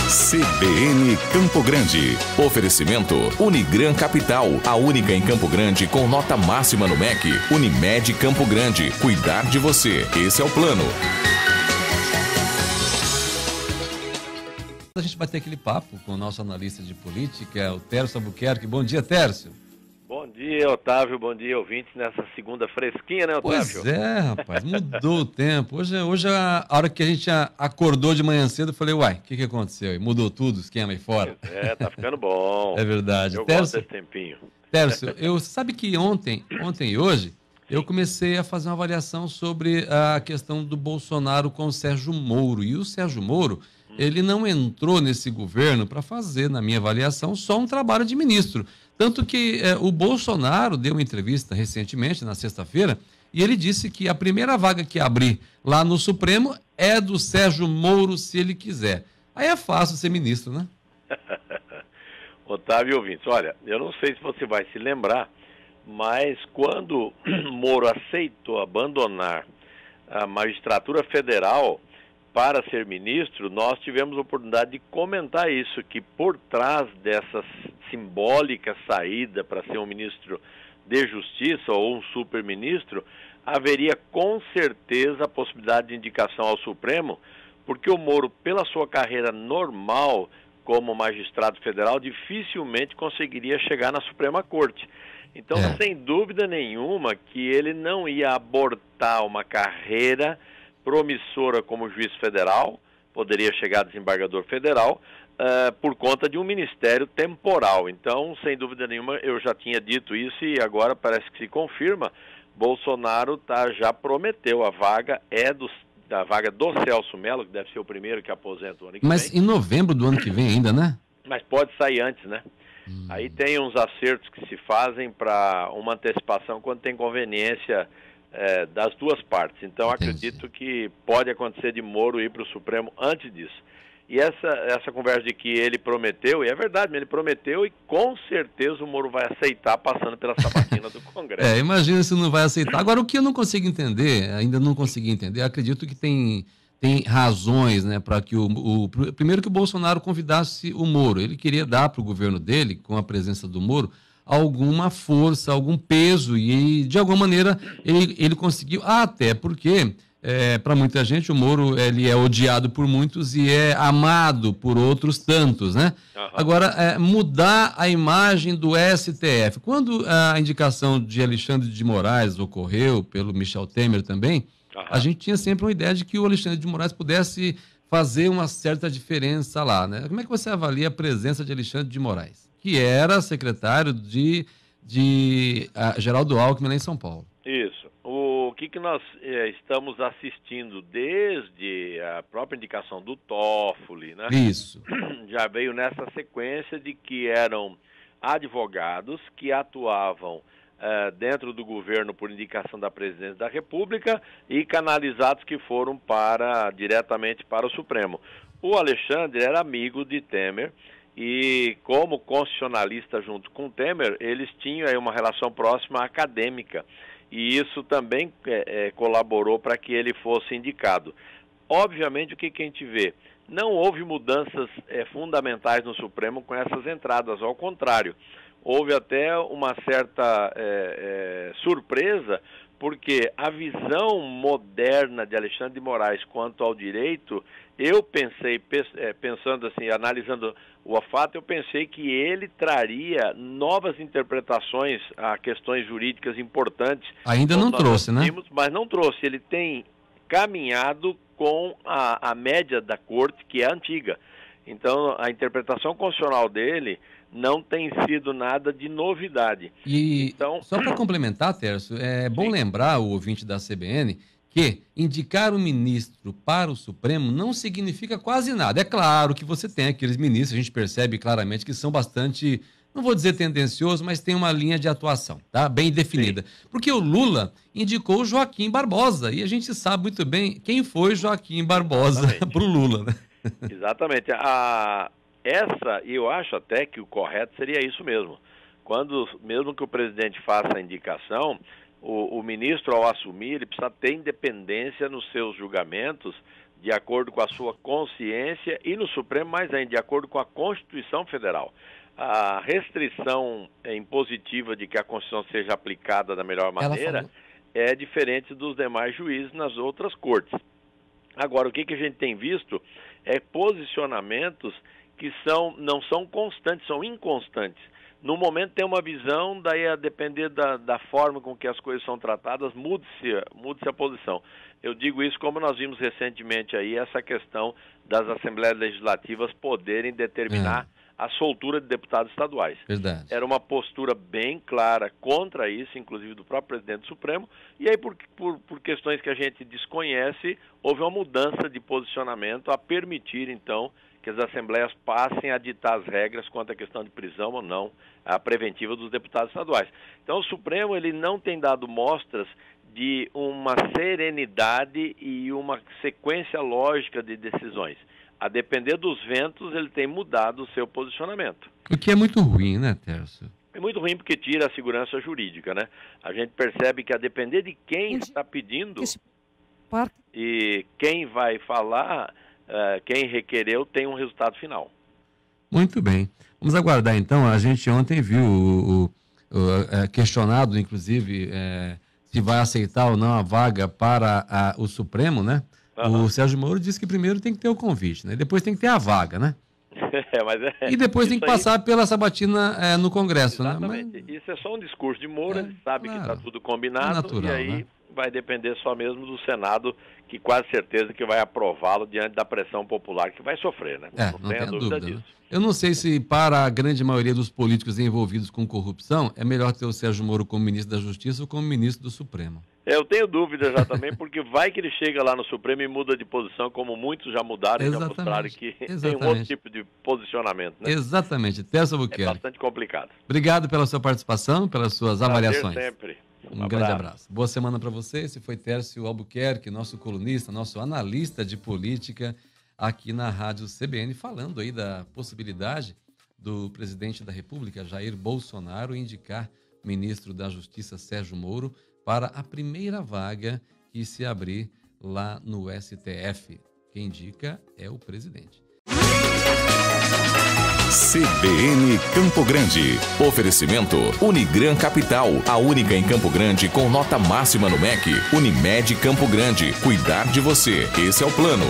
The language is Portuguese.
CBN Campo Grande. Oferecimento Unigran Capital, a única em Campo Grande com nota máxima no MEC. Unimed Campo Grande, cuidar de você. Esse é o plano. A gente vai ter aquele papo com o nosso analista de política, o Tércio Albuquerque. Bom dia, Tércio. Bom dia, Otávio. Bom dia, ouvintes, nessa segunda fresquinha, né, Otávio? Pois é, rapaz, mudou o tempo. Hoje a hora que a gente acordou de manhã cedo, eu falei, uai, o que aconteceu? E mudou tudo, o esquema aí fora. É, tá ficando bom. É verdade. Eu Tércio, gosto desse tempinho. Tércio, sabe que ontem e hoje, eu comecei a fazer uma avaliação sobre a questão do Bolsonaro com o Sérgio Moro. E o Sérgio Moro, ele não entrou nesse governo para fazer, na minha avaliação, só um trabalho de ministro. Tanto que o Bolsonaro deu uma entrevista recentemente, na sexta-feira, e ele disse que a primeira vaga que abrir lá no Supremo é do Sérgio Moro, se ele quiser. Aí é fácil ser ministro, né? Otávio, ouvintes, olha, eu não sei se você vai se lembrar, mas quando Moro aceitou abandonar a magistratura federal para ser ministro, nós tivemos a oportunidade de comentar isso, que por trás dessa simbólica saída para ser um ministro de Justiça ou um super-ministro, haveria com certeza a possibilidade de indicação ao Supremo, porque o Moro, pela sua carreira normal como magistrado federal, dificilmente conseguiria chegar na Suprema Corte. Então, sem dúvida nenhuma que ele não ia abortar uma carreira promissora como juiz federal, poderia chegar a desembargador federal, por conta de um ministério temporal. Então, sem dúvida nenhuma, eu já tinha dito isso e agora parece que se confirma. Bolsonaro já prometeu, a vaga da vaga do Celso Mello, que deve ser o primeiro que aposenta o ano que vem. Mas em novembro do ano que vem ainda, né? Mas pode sair antes, né? Aí tem uns acertos que se fazem para uma antecipação quando tem conveniência das duas partes. Então, acredito que pode acontecer de Moro ir para o Supremo antes disso. E essa conversa de que ele prometeu, e é verdade, ele prometeu e com certeza o Moro vai aceitar passando pela sabatina do Congresso. Imagina se não vai aceitar. Agora, o que eu não consigo entender, ainda não consegui entender, acredito que tem razões, né, para que primeiro que o Bolsonaro convidasse o Moro. Ele queria dar para o governo dele, com a presença do Moro, alguma força, algum peso, e de alguma maneira ele conseguiu, até porque para muita gente o Moro ele é odiado por muitos e é amado por outros tantos, né? Agora, mudar a imagem do STF. Quando a indicação de Alexandre de Moraes ocorreu, pelo Michel Temer também, a gente tinha sempre uma ideia de que o Alexandre de Moraes pudesse fazer uma certa diferença lá, né? Como é que você avalia a presença de Alexandre de Moraes, que era secretário de Geraldo Alckmin lá em São Paulo? Isso. O que nós estamos assistindo desde a própria indicação do Toffoli, né? Isso. Já veio nessa sequência de que eram advogados que atuavam dentro do governo por indicação da presidência da República e canalizados que foram diretamente para o Supremo. O Alexandre era amigo de Temer e, como constitucionalista junto com Temer, eles tinham aí uma relação próxima acadêmica e isso também colaborou para que ele fosse indicado. Obviamente, o que a gente vê? Não houve mudanças fundamentais no Supremo com essas entradas, ao contrário. Houve até uma certa surpresa, porque a visão moderna de Alexandre de Moraes quanto ao direito, eu pensei, pensando assim, analisando o fato, eu pensei que ele traria novas interpretações a questões jurídicas importantes. Ainda não trouxe, né? Mas não trouxe, ele tem caminhado com a média da corte, que é antiga. Então, a interpretação constitucional dele não tem sido nada de novidade. E só para complementar, Tércio, é bom lembrar o ouvinte da CBN que indicar um ministro para o Supremo não significa quase nada. É claro que você tem aqueles ministros, a gente percebe claramente que são bastante, não vou dizer tendenciosos, mas tem uma linha de atuação, tá? Bem definida. Sim. Porque o Lula indicou o Joaquim Barbosa, e a gente sabe muito bem quem foi Joaquim Barbosa para o Lula, né? Exatamente. Eu acho até que o correto seria isso mesmo. Mesmo que o presidente faça a indicação, o ministro, ao assumir, ele precisa ter independência nos seus julgamentos de acordo com a sua consciência e no Supremo mais ainda, de acordo com a Constituição Federal. A restrição impositiva de que a Constituição seja aplicada da melhor maneira é diferente dos demais juízes nas outras cortes. Agora, o que a gente tem visto é posicionamentos que não são constantes, são inconstantes. No momento tem uma visão, daí a depender da forma com que as coisas são tratadas, mude-se a posição. Eu digo isso como nós vimos recentemente aí, essa questão das Assembleias Legislativas poderem determinar a soltura de deputados estaduais. Verdade. Era uma postura bem clara contra isso, inclusive do próprio presidente do Supremo, e aí por questões que a gente desconhece, houve uma mudança de posicionamento a permitir, então, que as assembleias passem a ditar as regras quanto à questão de prisão ou não, a preventiva dos deputados estaduais. Então o Supremo ele não tem dado mostras de uma serenidade e uma sequência lógica de decisões. A depender dos ventos, ele tem mudado o seu posicionamento. O que é muito ruim, né, Tércio? É muito ruim porque tira a segurança jurídica, né? A gente percebe que a depender de quem está pedindo e quem vai falar, quem requereu tem um resultado final. Muito bem. Vamos aguardar então. A gente ontem viu questionado, inclusive, se vai aceitar ou não a vaga para o Supremo, né? O Sérgio Moro disse que primeiro tem que ter o convite, né? Depois tem que ter a vaga, né? E depois tem que passar pela sabatina no Congresso, exatamente, né? Mas... Isso é só um discurso de Moro, ele sabe que está tudo combinado, natural, e aí né? Vai depender só mesmo do Senado, que quase certeza que vai aprová-lo diante da pressão popular que vai sofrer, né? Não tenha dúvida disso. Né? Eu não sei se para a grande maioria dos políticos envolvidos com corrupção é melhor ter o Sérgio Moro como ministro da Justiça ou como ministro do Supremo. Eu tenho dúvida já também, porque vai que ele chega lá no Supremo e muda de posição, como muitos já mudaram e já mostraram que tem um outro tipo de posicionamento, né? Exatamente. Tércio Albuquerque. É bastante complicado. Obrigado pela sua participação, pelas suas avaliações. Sempre. Um grande abraço. Boa semana para você. Esse foi Tércio Albuquerque, nosso colunista, nosso analista de política aqui na Rádio CBN, falando aí da possibilidade do presidente da República, Jair Bolsonaro, indicar o ministro da Justiça, Sérgio Moro, para a primeira vaga que se abrir lá no STF. Quem indica é o presidente. CBN Campo Grande. Oferecimento Unigran Capital, a única em Campo Grande com nota máxima no MEC. Unimed Campo Grande. Cuidar de você. Esse é o plano.